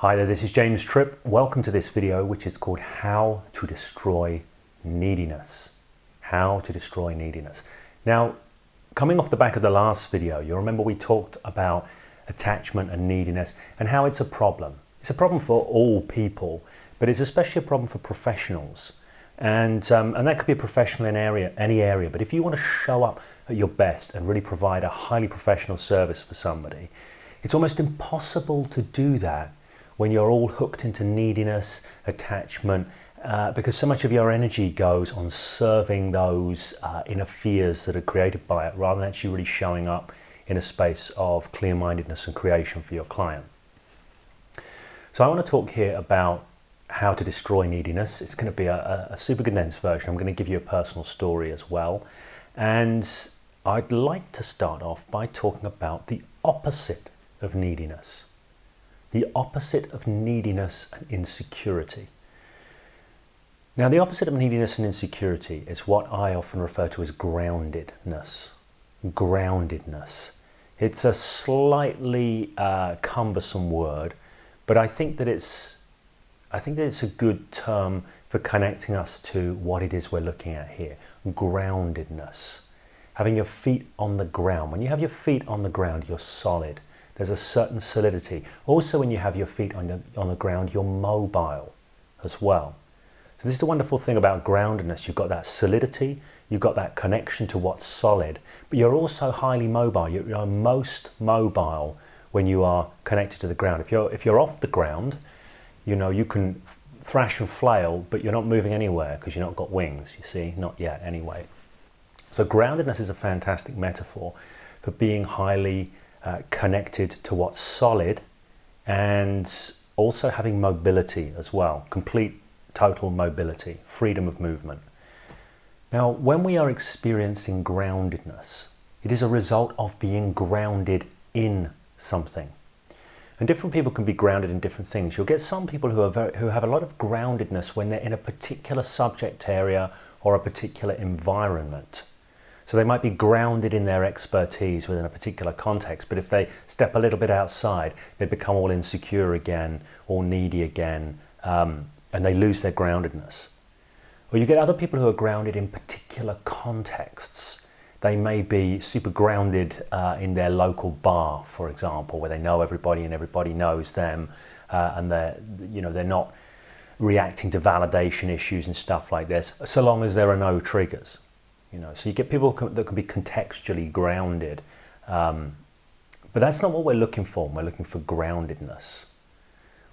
Hi there, this is James Tripp. Welcome to this video, which is called How to Destroy Neediness. How to Destroy Neediness. Now, coming off the back of the last video, you'll remember we talked about attachment and neediness and how it's a problem. It's a problem for all people, but it's especially a problem for professionals. And that could be a professional in any area, but if you want to show up at your best and really provide a highly professional service for somebody, it's almost impossible to do that when you're all hooked into neediness, attachment, because so much of your energy goes on serving those inner fears that are created by it, rather than actually really showing up in a space of clear-mindedness and creation for your client. So I want to talk here about how to destroy neediness. It's going to be a super condensed version. I'm going to give you a personal story as well. And I'd like to start off by talking about the opposite of neediness. The opposite of neediness and insecurity. Now, the opposite of neediness and insecurity is what I often refer to as groundedness. Groundedness. It's a slightly cumbersome word, but I think that it's a good term for connecting us to what it is we're looking at here. Groundedness. Having your feet on the ground. When you have your feet on the ground, you're solid. There's a certain solidity. Also, when you have your feet on the ground, you're mobile as well. So this is the wonderful thing about groundedness. You've got that solidity, you've got that connection to what's solid, but you're also highly mobile. You're most mobile when you are connected to the ground. If you're off the ground, you know, you can thrash and flail, but you're not moving anywhere because you've not got wings, you see, not yet anyway. So groundedness is a fantastic metaphor for being highly connected to what's solid, and also having mobility as well, complete total mobility, freedom of movement. Now, when we are experiencing groundedness, it is a result of being grounded in something. And different people can be grounded in different things. You'll get some people who have a lot of groundedness when they're in a particular subject area or a particular environment. So they might be grounded in their expertise within a particular context, but if they step a little bit outside, they become all insecure again, all needy again, and they lose their groundedness. Or you get other people who are grounded in particular contexts. They may be super grounded in their local bar, for example, where they know everybody and everybody knows them, and they're not reacting to validation issues and stuff like this, so long as there are no triggers. You know, so you get people that can be contextually grounded, but that's not what we're looking for. We're looking for groundedness.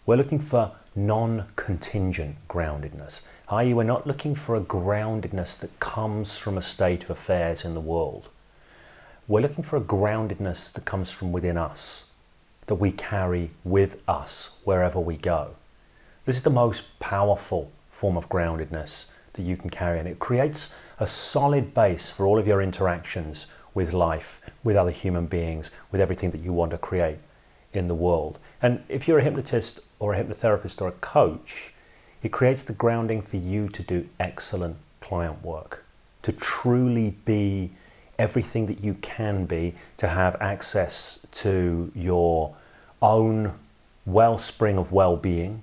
We're looking for non-contingent groundedness, i.e. we're not looking for a groundedness that comes from a state of affairs in the world. We're looking for a groundedness that comes from within us, that we carry with us wherever we go. This is the most powerful form of groundedness that you can carry, and it creates a solid base for all of your interactions with life, with other human beings, with everything that you want to create in the world. And if you're a hypnotist or a hypnotherapist or a coach, it creates the grounding for you to do excellent client work, to truly be everything that you can be, to have access to your own wellspring of well-being,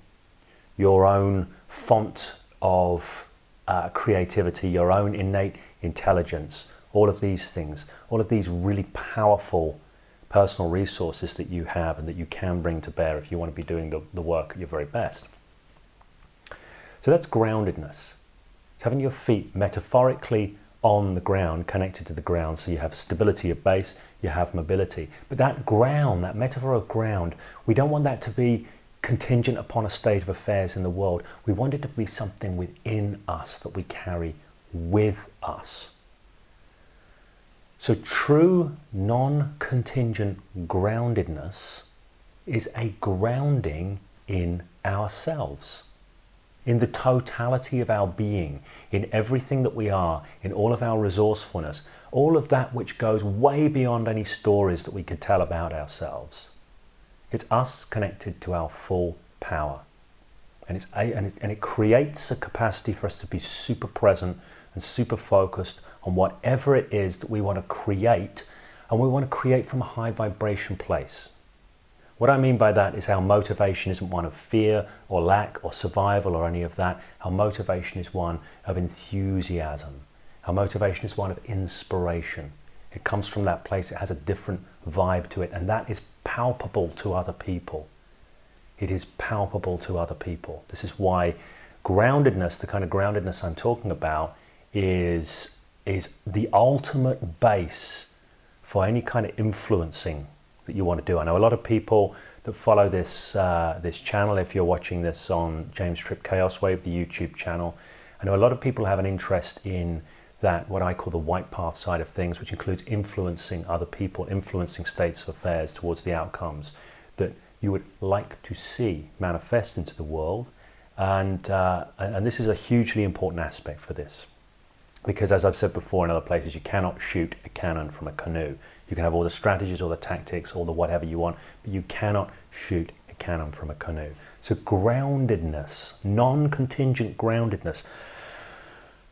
your own font of creativity, your own innate intelligence, all of these things, all of these really powerful personal resources that you have and that you can bring to bear if you want to be doing the work at your very best. So that's groundedness. It's having your feet metaphorically on the ground, connected to the ground, so you have stability of base, you have mobility. But that ground, that metaphor of ground, we don't want that to be contingent upon a state of affairs in the world. We want it to be something within us that we carry with us. So true non-contingent groundedness is a grounding in ourselves, in the totality of our being, in everything that we are, in all of our resourcefulness, all of that which goes way beyond any stories that we could tell about ourselves. It's us connected to our full power. And it creates a capacity for us to be super present and super focused on whatever it is that we want to create, and we want to create from a high vibration place. What I mean by that is our motivation isn't one of fear or lack or survival or any of that. Our motivation is one of enthusiasm. Our motivation is one of inspiration. It comes from that place. It has a different vibe to it, and that is palpable to other people. It is palpable to other people. This is why groundedness, the kind of groundedness I'm talking about, is the ultimate base for any kind of influencing that you want to do. I know a lot of people that follow this this channel. If you're watching this on James Tripp Chaos Wave, the YouTube channel, I know a lot of people have an interest in that, what I call the white path side of things, which includes influencing other people, influencing states of affairs towards the outcomes that you would like to see manifest into the world. And this is a hugely important aspect for this. Because as I've said before in other places, you cannot shoot a cannon from a canoe. You can have all the strategies, all the tactics, all the whatever you want, but you cannot shoot a cannon from a canoe. So groundedness, non-contingent groundedness,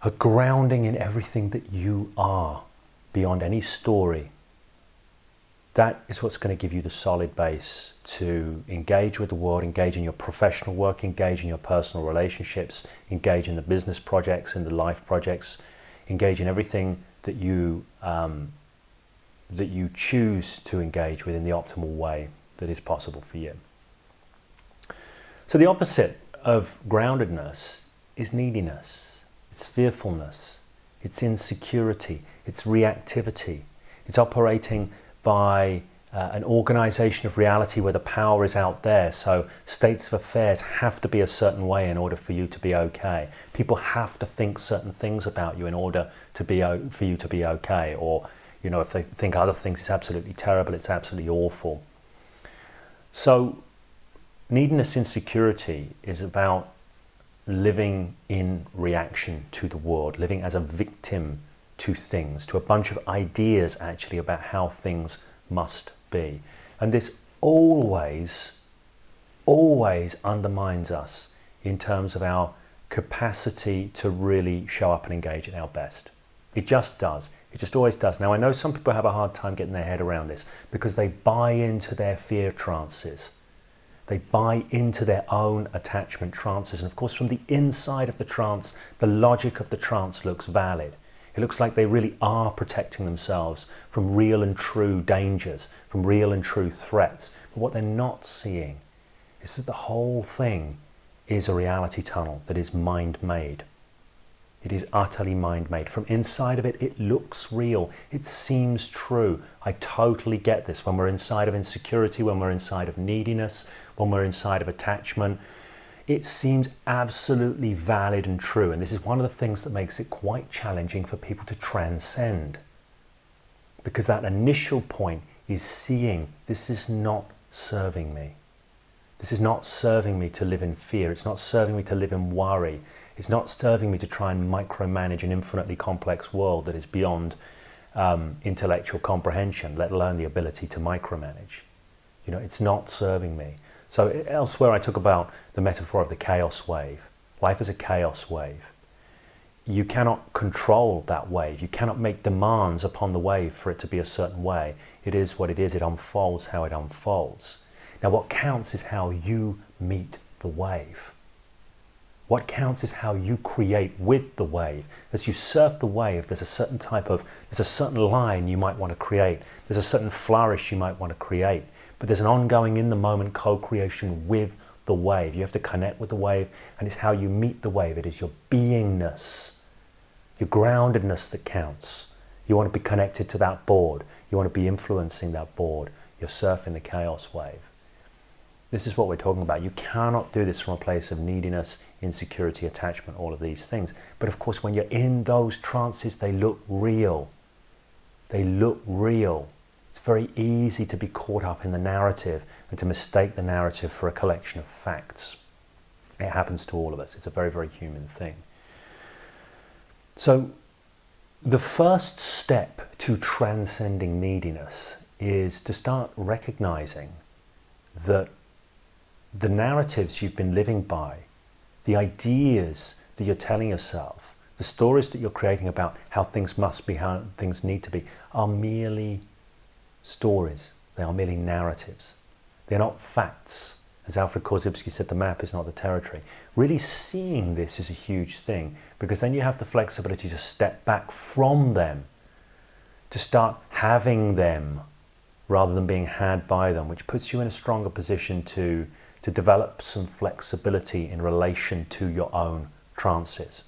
a grounding in everything that you are beyond any story, that is what's going to give you the solid base to engage with the world, engage in your professional work, engage in your personal relationships, engage in the business projects, in the life projects, engage in everything that you choose to engage with in the optimal way that is possible for you. So the opposite of groundedness is neediness. It's fearfulness. It's insecurity. It's reactivity. It's operating by an organization of reality where the power is out there. So states of affairs have to be a certain way in order for you to be okay. People have to think certain things about you in order to be for you to be okay. Or, you know, if they think other things, it's absolutely terrible, it's absolutely awful. So neediness, insecurity is about living in reaction to the world, living as a victim to things, to a bunch of ideas actually about how things must be. And this always undermines us in terms of our capacity to really show up and engage at our best. It just does. It just always does. Now I know some people have a hard time getting their head around this because they buy into their fear trances. They buy into their own attachment trances. And of course, from the inside of the trance, the logic of the trance looks valid. It looks like they really are protecting themselves from real and true dangers, from real and true threats. But what they're not seeing is that the whole thing is a reality tunnel that is mind-made. It is utterly mind-made. From inside of it, it looks real. It seems true. I totally get this. When we're inside of insecurity, when we're inside of neediness, when we're inside of attachment, it seems absolutely valid and true. And this is one of the things that makes it quite challenging for people to transcend. Because that initial point is seeing, this is not serving me. This is not serving me to live in fear. It's not serving me to live in worry. It's not serving me to try and micromanage an infinitely complex world that is beyond intellectual comprehension, let alone the ability to micromanage. You know, it's not serving me. So elsewhere I talk about the metaphor of the chaos wave. Life is a chaos wave. You cannot control that wave. You cannot make demands upon the wave for it to be a certain way. It is what it is. It unfolds how it unfolds. Now what counts is how you meet the wave. What counts is how you create with the wave. As you surf the wave, there's a certain line you might want to create. There's a certain flourish you might want to create. But there's an ongoing in the moment co-creation with the wave. You have to connect with the wave, and it's how you meet the wave. It is your beingness, your groundedness that counts. You want to be connected to that board. You want to be influencing that board. You're surfing the chaos wave. This is what we're talking about. You cannot do this from a place of neediness, insecurity, attachment, all of these things. But of course, when you're in those trances, they look real. They look real. It's very easy to be caught up in the narrative and to mistake the narrative for a collection of facts. It happens to all of us. It's a very, very human thing. So the first step to transcending neediness is to start recognizing that the narratives you've been living by, the ideas that you're telling yourself, the stories that you're creating about how things must be, how things need to be, are merely stories. They are merely narratives. They're not facts. As Alfred Korzybski said, the map is not the territory. Really seeing this is a huge thing, because then you have the flexibility to step back from them, to start having them rather than being had by them, which puts you in a stronger position to develop some flexibility in relation to your own trances.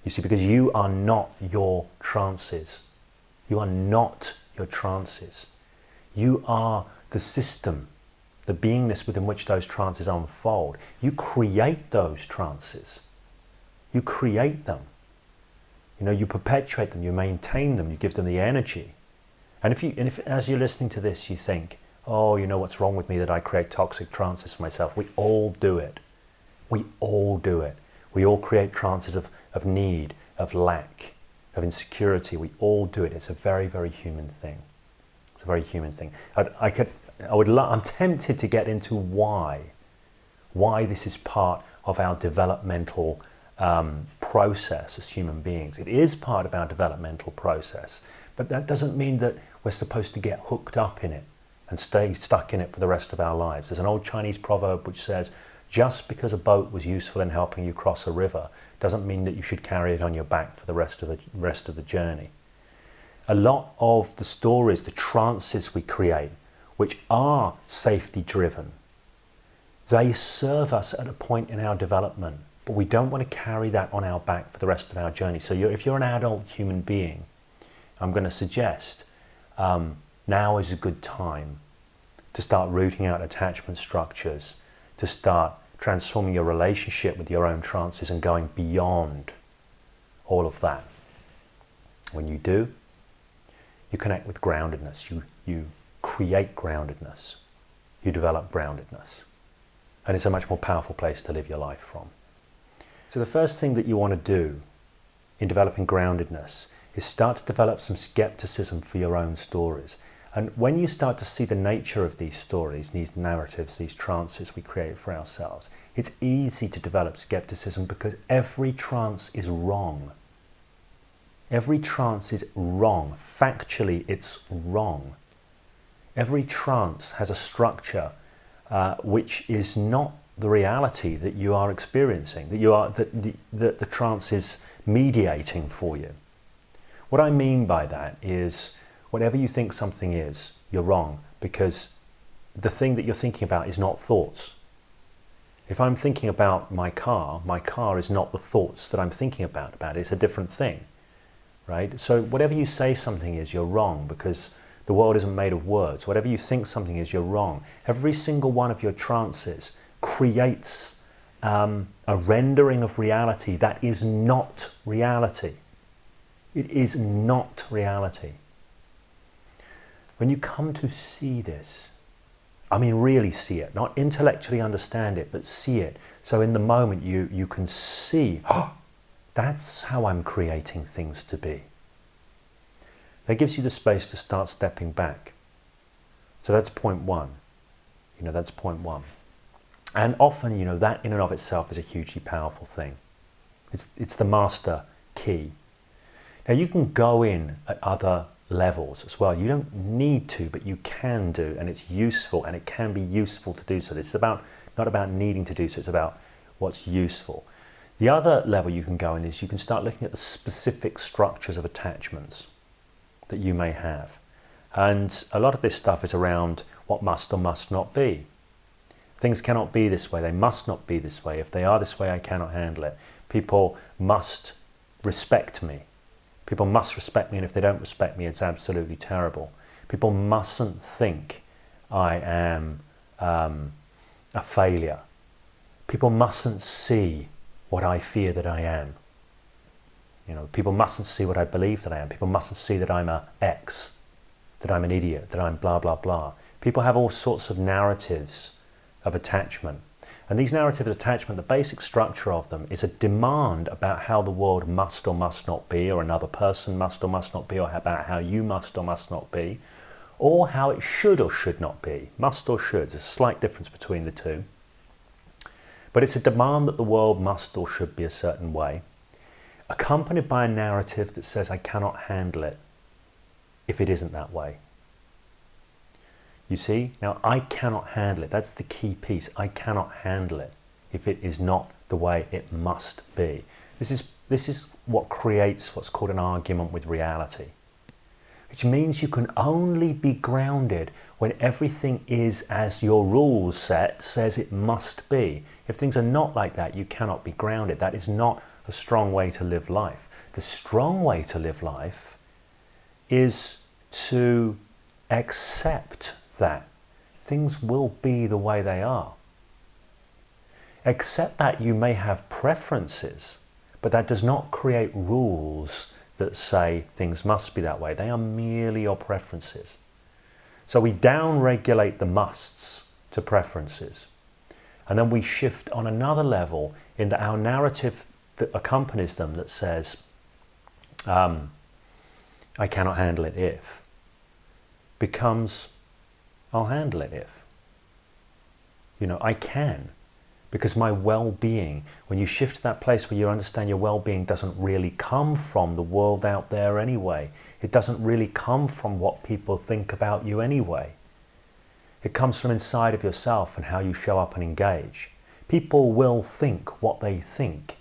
You see, because you are not your trances. You are not your trances. You are the system, the beingness within which those trances unfold. You create those trances. You create them. You know, you perpetuate them, you maintain them, you give them the energy. And if as you're listening to this, you think, oh, you know, what's wrong with me that I create toxic trances for myself? We all do it. We all do it. We all create trances of need, of lack, of insecurity. We all do it. It's a very, very human thing. It's a very human thing. I'm tempted to get into why this is part of our developmental process as human beings. It is part of our developmental process, but that doesn't mean that we're supposed to get hooked up in it and stay stuck in it for the rest of our lives. There's an old Chinese proverb which says, just because a boat was useful in helping you cross a river doesn't mean that you should carry it on your back for the rest of the journey. A lot of the stories, the trances we create, which are safety driven, they serve us at a point in our development, but we don't want to carry that on our back for the rest of our journey. So if you're an adult human being, I'm going to suggest now is a good time to start rooting out attachment structures, to start transforming your relationship with your own trances and going beyond all of that. When you do, you connect with groundedness. You create groundedness. You develop groundedness. And it's a much more powerful place to live your life from. So the first thing that you want to do in developing groundedness is start to develop some skepticism for your own stories. And when you start to see the nature of these stories, these narratives, these trances we create for ourselves, it's easy to develop skepticism because every trance is wrong. Every trance is wrong. Factually, it's wrong. Every trance has a structure which is not the reality that you are experiencing, that the trance is mediating for you. What I mean by that is, whatever you think something is, you're wrong, because the thing that you're thinking about is not thoughts. If I'm thinking about my car is not the thoughts that I'm thinking about it. It's a different thing, right? So whatever you say something is, you're wrong, because the world isn't made of words. Whatever you think something is, you're wrong. Every single one of your trances creates a rendering of reality that is not reality. It is not reality. When you come to see this, I mean really see it, not intellectually understand it, but see it. So in the moment you can see, oh, that's how I'm creating things to be. That gives you the space to start stepping back. So that's point one. That's point one. And often, that in and of itself is a hugely powerful thing. It's the master key. Now you can go in at other levels as well. You don't need to, but you can do, and it's useful, and it can be useful to do so. It's not about needing to do so, it's about what's useful. The other level you can go in is you can start looking at the specific structures of attachments that you may have. And a lot of this stuff is around what must or must not be. Things cannot be this way, they must not be this way. If they are this way, I cannot handle it. People must respect me. People must respect me, and if they don't respect me, it's absolutely terrible. People mustn't think I am a failure. People mustn't see what I fear that I am. People mustn't see what I believe that I am. People mustn't see that I'm an X, that I'm an idiot, that I'm blah, blah, blah. People have all sorts of narratives of attachment. And these narratives of attachment, the basic structure of them is a demand about how the world must or must not be, or another person must or must not be, or about how you must or must not be, or how it should or should not be. Must or should, there's a slight difference between the two. But it's a demand that the world must or should be a certain way, accompanied by a narrative that says I cannot handle it if it isn't that way. You see? Now, I cannot handle it. That's the key piece. I cannot handle it if it is not the way it must be. This is what creates what's called an argument with reality, which means you can only be grounded when everything is as your rules set says it must be. If things are not like that, you cannot be grounded. That is not a strong way to live life. The strong way to live life is to accept that things will be the way they are. Accept that you may have preferences, but that does not create rules that say things must be that way. They are merely your preferences. So we down-regulate the musts to preferences. And then we shift on another level in that our narrative that accompanies them that says, I cannot handle it if, becomes, I'll handle it if. You know, I can. Because my well-being, when you shift to that place where you understand your well-being doesn't really come from the world out there anyway. It doesn't really come from what people think about you anyway. It comes from inside of yourself and how you show up and engage. People will think what they think.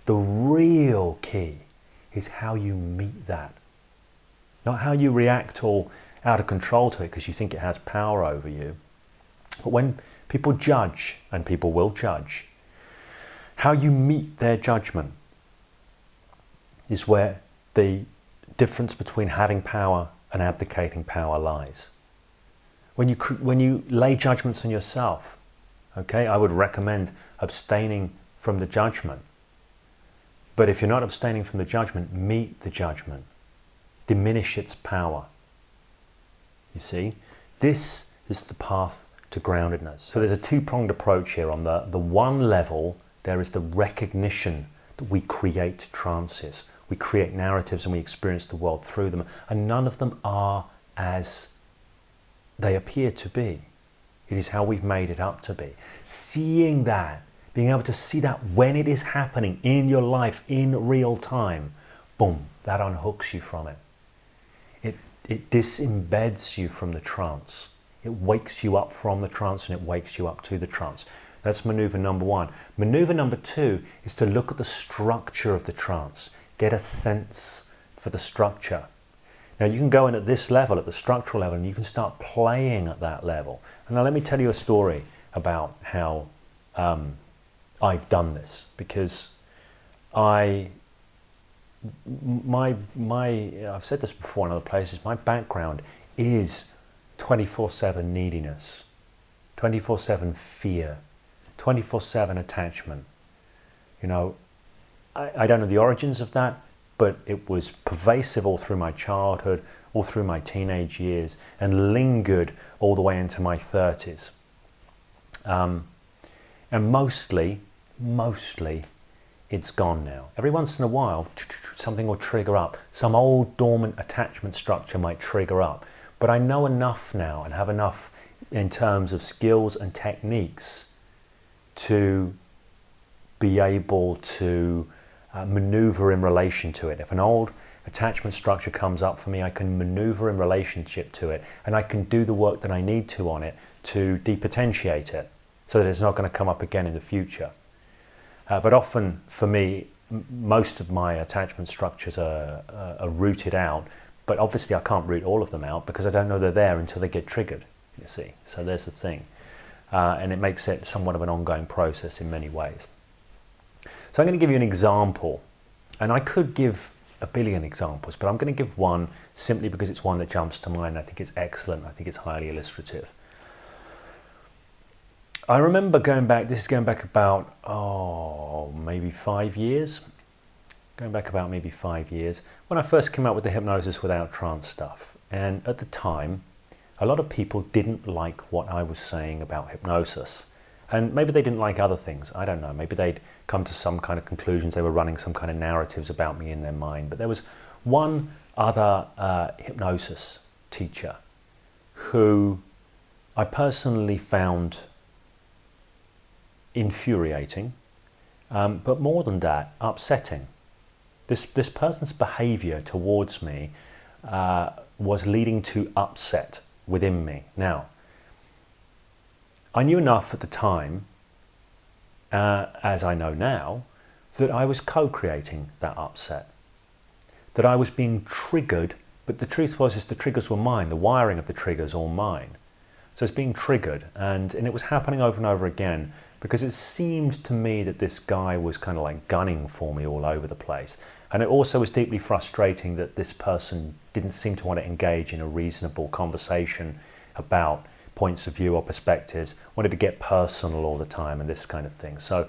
The real key is how you meet that. Not how you react all out of control to it because you think it has power over you. But when people judge, and people will judge, how you meet their judgment is where the difference between having power and abdicating power lies. When you lay judgments on yourself, okay, I would recommend abstaining from the judgment. But if you're not abstaining from the judgment, meet the judgment. Diminish its power. You see, this is the path to groundedness. So there's a two-pronged approach here. On the one level, there is the recognition that we create trances. We create narratives and we experience the world through them. And none of them are as they appear to be. It is how we've made it up to be. Seeing that, being able to see that when it is happening in your life in real time, boom, that unhooks you from it. It disembeds you from the trance. It wakes you up from the trance and it wakes you up to the trance. That's maneuver number one. Maneuver number two is to look at the structure of the trance. Get a sense for the structure. Now you can go in at this level, at the structural level, and you can start playing at that level. And now let me tell you a story about how I've done this, because I've said this before in other places, my background is 24/7 neediness, 24/7 fear, 24/7 attachment. You know, I don't know the origins of that, but it was pervasive all through my childhood, all through my teenage years, and lingered all the way into my 30s. And mostly, it's gone now. Every once in a while, something will trigger up. Some old dormant attachment structure might trigger up. But I know enough now and have enough in terms of skills and techniques to be able to maneuver in relation to it. If an old attachment structure comes up for me, I can maneuver in relationship to it, and I can do the work that I need to on it to depotentiate it so that it's not going to come up again in the future. But often for me, most of my attachment structures are rooted out, but obviously I can't root all of them out because I don't know they're there until they get triggered, you see. So there's the thing. And it makes it somewhat of an ongoing process in many ways. So I'm going to give you an example, and I could give a billion examples, but I'm going to give one simply because it's one that jumps to mind. I think it's excellent. I think it's highly illustrative. I remember going back, this is going back about, maybe 5 years. Going back about maybe 5 years, when I first came out with the hypnosis without trance stuff. And at the time, a lot of people didn't like what I was saying about hypnosis. And maybe they didn't like other things, I don't know. Maybe they'd come to some kind of conclusions, they were running some kind of narratives about me in their mind. But there was one other hypnosis teacher who I personally found infuriating, but more than that, upsetting. This person's behavior towards me was leading to upset within me. Now, I knew enough at the time, as I know now, that I was co-creating that upset, that I was being triggered, but the truth was is the triggers were mine, the wiring of the triggers all mine. So it's being triggered, and it was happening over and over again, because it seemed to me that this guy was kind of like gunning for me all over the place. And it also was deeply frustrating that this person didn't seem to want to engage in a reasonable conversation about points of view or perspectives, wanted to get personal all the time and this kind of thing. So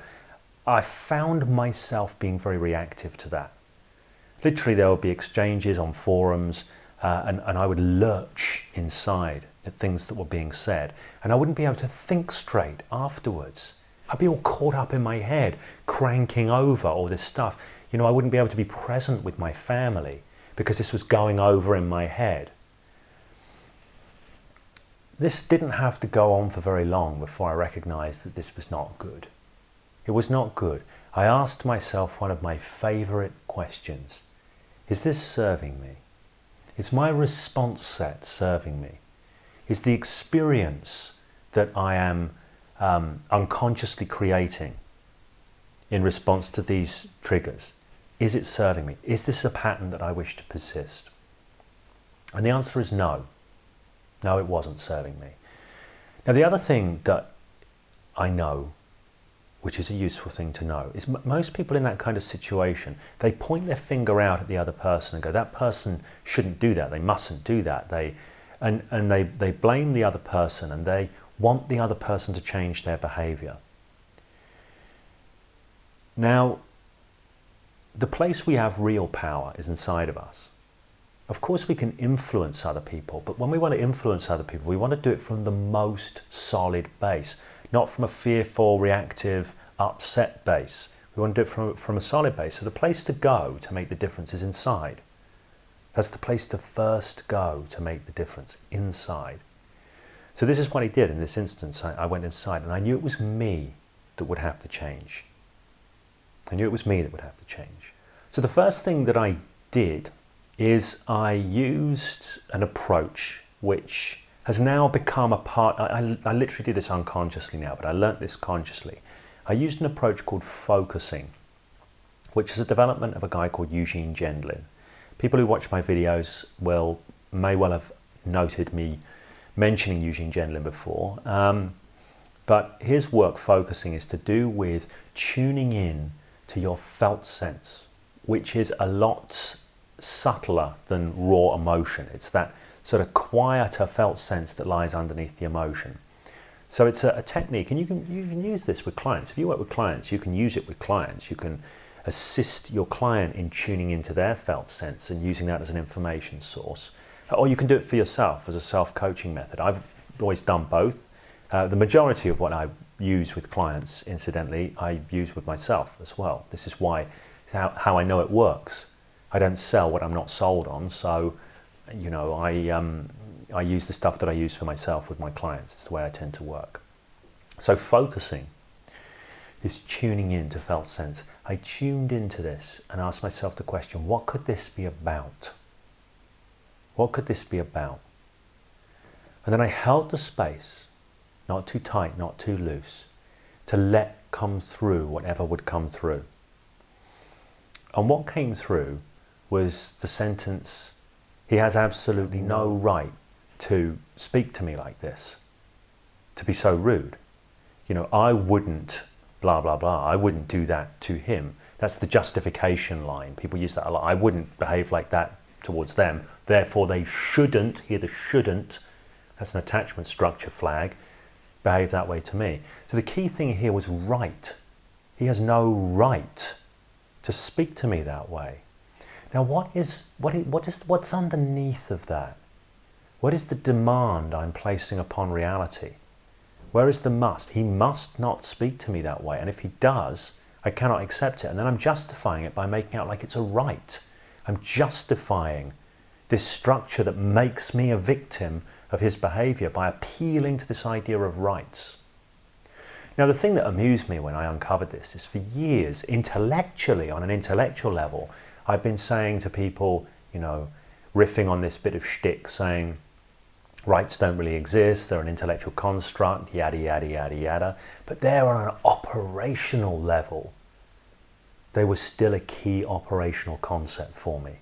I found myself being very reactive to that. Literally there would be exchanges on forums and I would lurch inside at things that were being said, and I wouldn't be able to think straight afterwards. I'd be all caught up in my head, cranking over all this stuff. You know, I wouldn't be able to be present with my family because this was going over in my head. This didn't have to go on for very long before I recognized that this was not good. It was not good. I asked myself one of my favorite questions. Is this serving me? Is my response set serving me? Is the experience that I am unconsciously creating in response to these triggers, is it serving me? Is this a pattern that I wish to persist? And the answer is no. No, it wasn't serving me. Now, the other thing that I know, which is a useful thing to know, is most people in that kind of situation, they point their finger out at the other person and go, that person shouldn't do that, they mustn't do that. They blame the other person, and they want the other person to change their behavior. Now, the place we have real power is inside of us. Of course we can influence other people, but when we want to influence other people, we want to do it from the most solid base, not from a fearful, reactive, upset base. We want to do it from a solid base. So the place to go to make the difference is inside. That's the place to first go to make the difference, inside. So this is what I did in this instance. I went inside, and I knew it was me that would have to change. I knew it was me that would have to change. So the first thing that I did is I used an approach which has now become a part, I literally do this unconsciously now, but I learnt this consciously. I used an approach called focusing, which is a development of a guy called Eugene Gendlin. People who watch my videos may well have noted me mentioning Eugene Gendlin before, but his work, focusing, is to do with tuning in to your felt sense, which is a lot subtler than raw emotion. It's that sort of quieter felt sense that lies underneath the emotion. So it's a technique, and you can use this with clients. If you work with clients, you can use it with clients. You can assist your client in tuning into their felt sense and using that as an information source. Or you can do it for yourself as a self-coaching method. I've always done both. The majority of what I use with clients, incidentally, I use with myself as well. This is how I know it works. I don't sell what I'm not sold on, so you know, I use the stuff that I use for myself with my clients. It's the way I tend to work. So focusing is tuning in to felt sense. I tuned into this and asked myself the question, what could this be about? What could this be about? And then I held the space, not too tight, not too loose, to let come through whatever would come through. And what came through was the sentence, he has absolutely no right to speak to me like this, to be so rude. You know, I wouldn't blah, blah, blah. I wouldn't do that to him. That's the justification line. People use that a lot. I wouldn't behave like that towards them. Therefore, they shouldn't, hear the shouldn't, that's an attachment structure flag, behave that way to me. So the key thing here was right. He has no right to speak to me that way. Now, what's underneath of that? What is the demand I'm placing upon reality? Where is the must? He must not speak to me that way. And if he does, I cannot accept it. And then I'm justifying it by making out like it's a right. I'm justifying this structure that makes me a victim of his behavior by appealing to this idea of rights. Now, the thing that amused me when I uncovered this is for years, intellectually, on an intellectual level, I've been saying to people, you know, riffing on this bit of shtick, saying, Rights don't really exist, they're an intellectual construct, yada, yada, yada, yada. But they're on an operational level. They were still a key operational concept for me,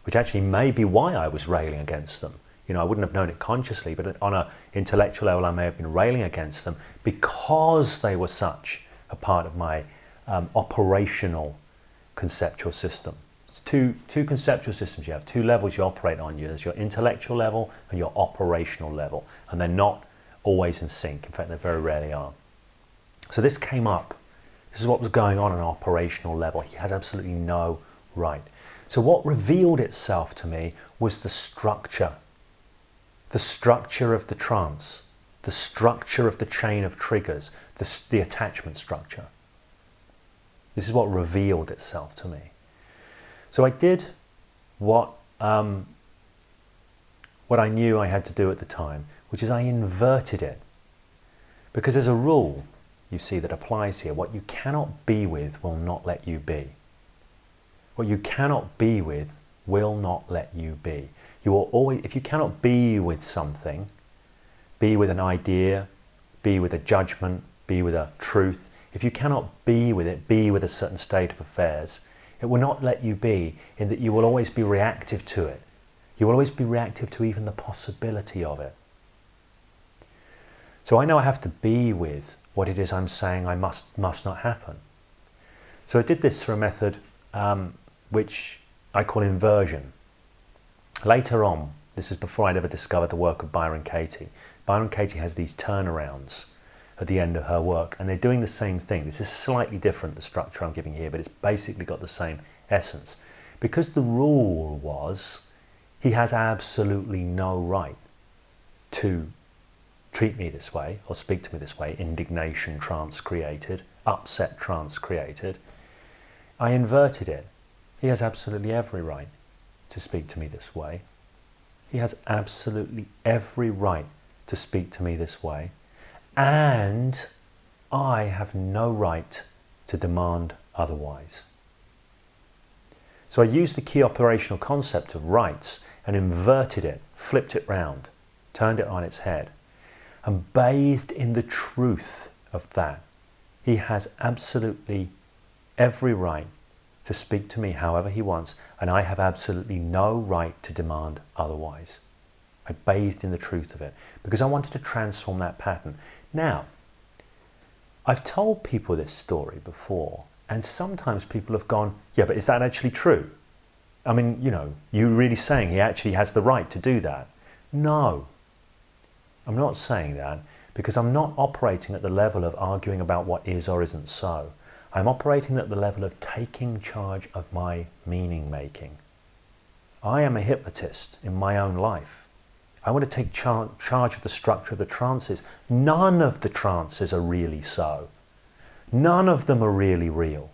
which actually may be why I was railing against them. You know, I wouldn't have known it consciously, but on an intellectual level, I may have been railing against them because they were such a part of my operational conceptual system. It's two conceptual systems you have, two levels you operate on. There's your intellectual level and your operational level, and they're not always in sync. In fact, they very rarely are. So this came up. This is what was going on an operational level. He has absolutely no right. So what revealed itself to me was the structure of the trance, the structure of the chain of triggers, the attachment structure. This is what revealed itself to me. So I did what I knew I had to do at the time, which is I inverted it. Because there's a rule, you see, that applies here. What you cannot be with will not let you be. What you cannot be with will not let you be. You will always, if you cannot be with something, be with an idea, be with a judgment, be with a truth, if you cannot be with it, be with a certain state of affairs, it will not let you be, in that you will always be reactive to it. You will always be reactive to even the possibility of it. So I know I have to be with what it is I'm saying I must not happen. So I did this through a method which I call inversion. Later on, this is before I'd ever discovered the work of Byron Katie. Byron Katie has these turnarounds at the end of her work, and they're doing the same thing. This is slightly different, the structure I'm giving here, but it's basically got the same essence. Because the rule was, he has absolutely no right to treat me this way, or speak to me this way, indignation trance created, upset trance created. I inverted it. He has absolutely every right to speak to me this way. He has absolutely every right to speak to me this way. And I have no right to demand otherwise. So I used the key operational concept of rights and inverted it, flipped it round, turned it on its head, and bathed in the truth of that. He has absolutely every right to speak to me however he wants, and I have absolutely no right to demand otherwise. I bathed in the truth of it because I wanted to transform that pattern. Now, I've told people this story before, and sometimes people have gone, yeah, but is that actually true? I mean, you know, you're really saying he actually has the right to do that? No, I'm not saying that, because I'm not operating at the level of arguing about what is or isn't so. I'm operating at the level of taking charge of my meaning making. I am a hypnotist in my own life. I want to take charge of the structure of the trances. None of the trances are really so. None of them are really real.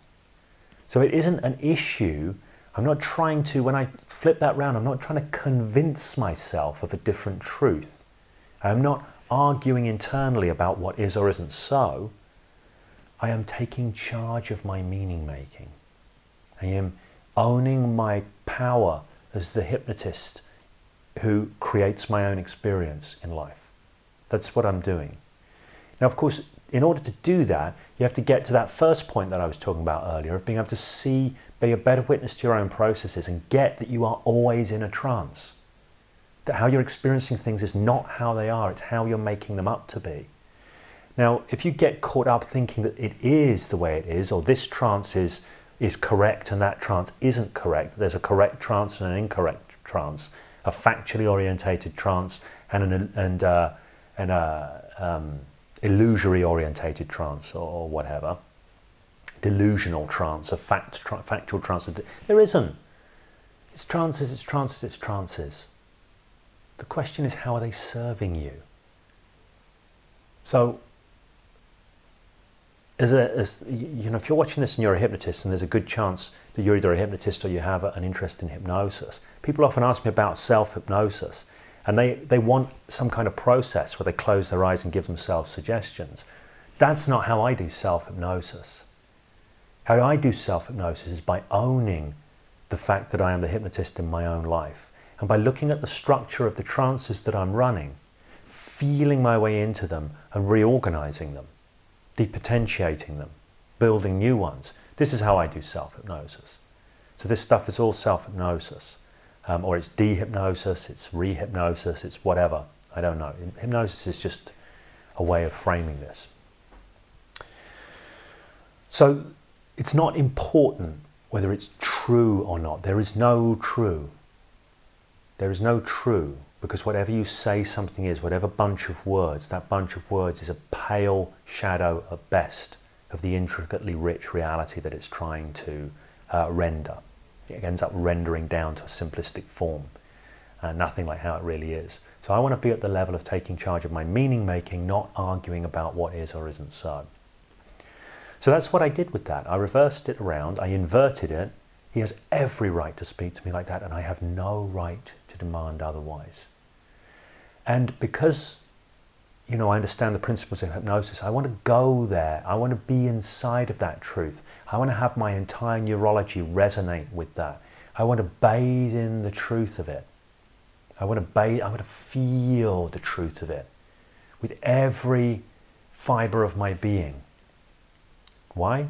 So it isn't an issue. I'm not trying to, when I flip that round, I'm not trying to convince myself of a different truth. I'm not arguing internally about what is or isn't so. I am taking charge of my meaning making. I am owning my power as the hypnotist who creates my own experience in life. That's what I'm doing. Now, of course, in order to do that, you have to get to that first point that I was talking about earlier, of being able to see, be a better witness to your own processes and get that you are always in a trance. That how you're experiencing things is not how they are, it's how you're making them up to be. Now, if you get caught up thinking that it is the way it is, or this trance is correct and that trance isn't correct, there's a correct trance and an incorrect trance, a factually orientated trance and an illusory orientated trance, or whatever, delusional trance, a factual trance. There isn't. It's trances, it's trances, it's trances. The question is, how are they serving you? So, you know, if you're watching this and you're a hypnotist, and there's a good chance that you're either a hypnotist or you have an interest in hypnosis, people often ask me about self-hypnosis, and they want some kind of process where they close their eyes and give themselves suggestions. That's not how I do self-hypnosis. How I do self-hypnosis is by owning the fact that I am the hypnotist in my own life, And by looking at the structure of the trances that I'm running, feeling my way into them and reorganizing them, depotentiating them, building new ones. This is how I do self-hypnosis. So this stuff is all self-hypnosis. Or it's dehypnosis, it's rehypnosis, it's whatever. I don't know. Hypnosis is just a way of framing this. So it's not important whether it's true or not. There is no true. There is no true, because whatever you say something is, whatever bunch of words, that bunch of words is a pale shadow at best of the intricately rich reality that it's trying to render. It ends up rendering down to a simplistic form, nothing like how it really is. So I want to be at the level of taking charge of my meaning making, not arguing about what is or isn't so. So that's what I did with that. I reversed it around, I inverted it. He has every right to speak to me like that, and I have no right to demand otherwise. And because, you know, I understand the principles of hypnosis, I want to go there. I want to be inside of that truth. I want to have my entire neurology resonate with that. I want to bathe in the truth of it. I want to feel the truth of it with every fiber of my being. Why?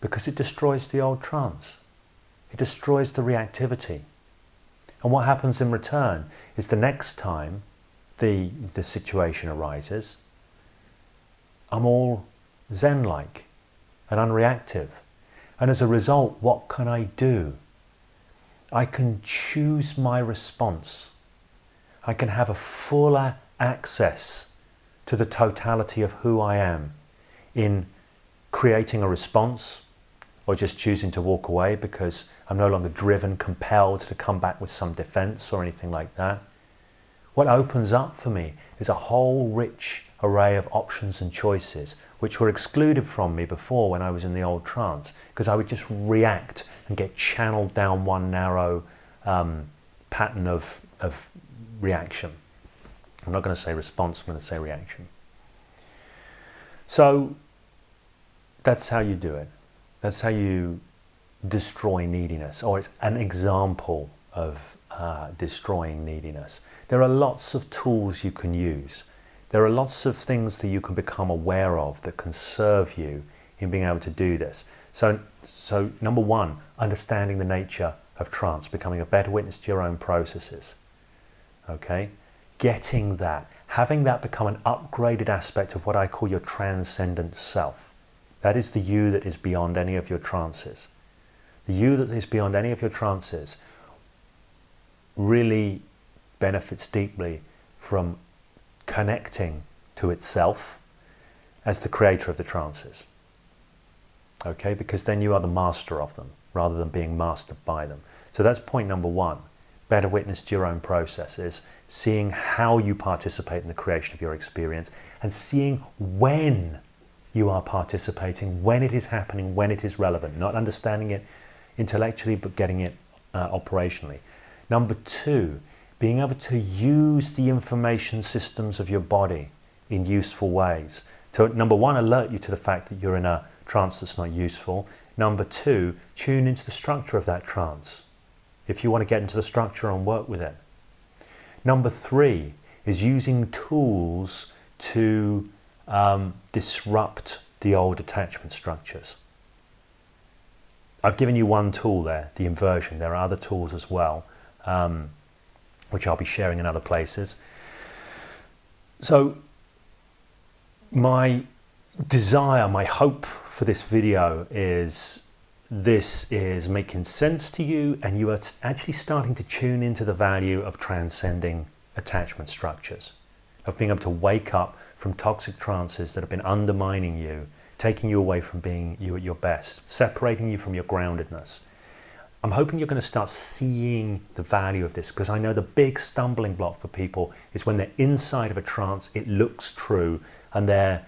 Because it destroys the old trance. It destroys the reactivity. And what happens in return is the next time the situation arises, I'm all Zen-like and unreactive. And as a result, what can I do? I can choose my response. I can have a fuller access to the totality of who I am in creating a response, or just choosing to walk away because I'm no longer driven, compelled to come back with some defense or anything like that. What opens up for me is a whole rich array of options and choices which were excluded from me before when I was in the old trance, because I would just react and get channeled down one narrow pattern of reaction. I'm not going to say response, I'm going to say reaction. So that's how you do it. That's how you destroy neediness, or it's an example of destroying neediness. There are lots of tools you can use. There are lots of things that you can become aware of that can serve you in being able to do this. So number one, understanding the nature of trance, becoming a better witness to your own processes. Okay? Getting that, having that become an upgraded aspect of what I call your transcendent self. That is the you that is beyond any of your trances. The you that is beyond any of your trances really benefits deeply from connecting to itself as the creator of the trances. Okay, because then you are the master of them rather than being mastered by them. So that's point number one. Better witness to your own processes, seeing how you participate in the creation of your experience, and seeing when you are participating, when it is happening, when it is relevant. Not understanding it intellectually, but getting it operationally. Number two, being able to use the information systems of your body in useful ways. To, number one, alert you to the fact that you're in a trance that's not useful. Number two, tune into the structure of that trance, if you want to get into the structure and work with it. Number three is using tools to disrupt the old attachment structures. I've given you one tool there, the inversion. There are other tools as well, which I'll be sharing in other places. So my desire, my hope for this video is this is making sense to you, and you are actually starting to tune into the value of transcending attachment structures, of being able to wake up from toxic trances that have been undermining you, taking you away from being you at your best, separating you from your groundedness. I'm hoping you're going to start seeing the value of this, because I know the big stumbling block for people is when they're inside of a trance, it looks true, and their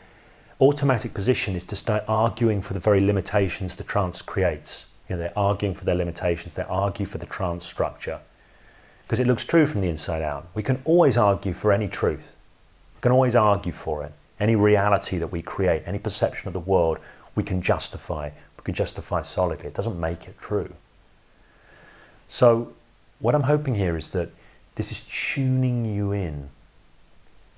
automatic position is to start arguing for the very limitations the trance creates. You know, they're arguing for their limitations, they argue for the trance structure, because it looks true from the inside out. We can always argue for any truth. We can always argue for it. Any reality that we create, any perception of the world, we can justify. We can justify solidly. It doesn't make it true. So what I'm hoping here is that this is tuning you in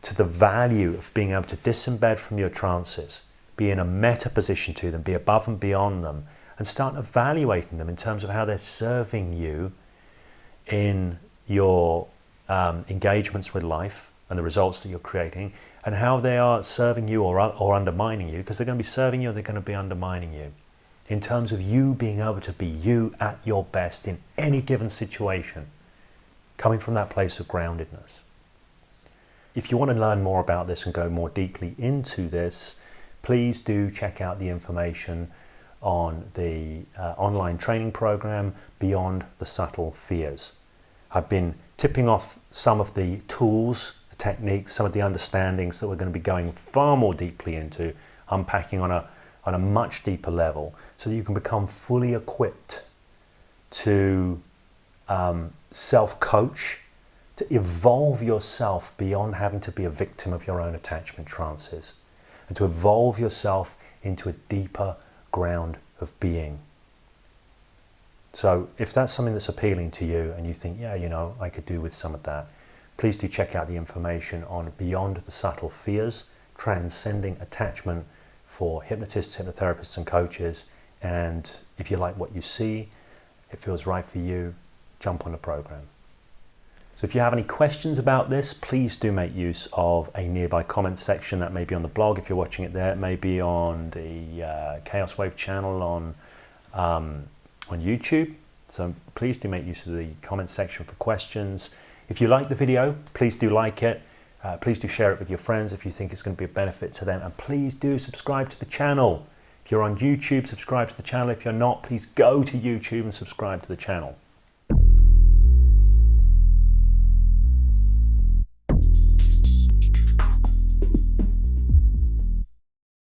to the value of being able to disembed from your trances, be in a meta position to them, be above and beyond them, and start evaluating them in terms of how they're serving you in your engagements with life and the results that you're creating, and how they are serving you or undermining you, because they're going to be serving you or they're going to be undermining you, in terms of you being able to be you at your best in any given situation, coming from that place of groundedness. If you want to learn more about this and go more deeply into this, please do check out the information on the online training program, Beyond the Subtle Fears. I've been tipping off some of the tools, the techniques, some of the understandings that we're going to be going far more deeply into, unpacking on a much deeper level, so that you can become fully equipped to self-coach, to evolve yourself beyond having to be a victim of your own attachment trances, and to evolve yourself into a deeper ground of being. So if that's something that's appealing to you and you think, yeah, you know, I could do with some of that, please do check out the information on Beyond the Subtle Fears, Transcending Attachment for hypnotists, hypnotherapists and coaches. And if you like what you see, it feels right for you, jump on the program. So if you have any questions about this, please do make use of a nearby comment section. That may be on the blog if you're watching it there. It may be on the Chaos Wave channel on YouTube. So please do make use of the comment section for questions. If you like the video, please do like it. Please do share it with your friends if you think it's going to be a benefit to them. And please do subscribe to the channel. If you're on YouTube, subscribe to the channel. If you're not, please go to YouTube and subscribe to the channel.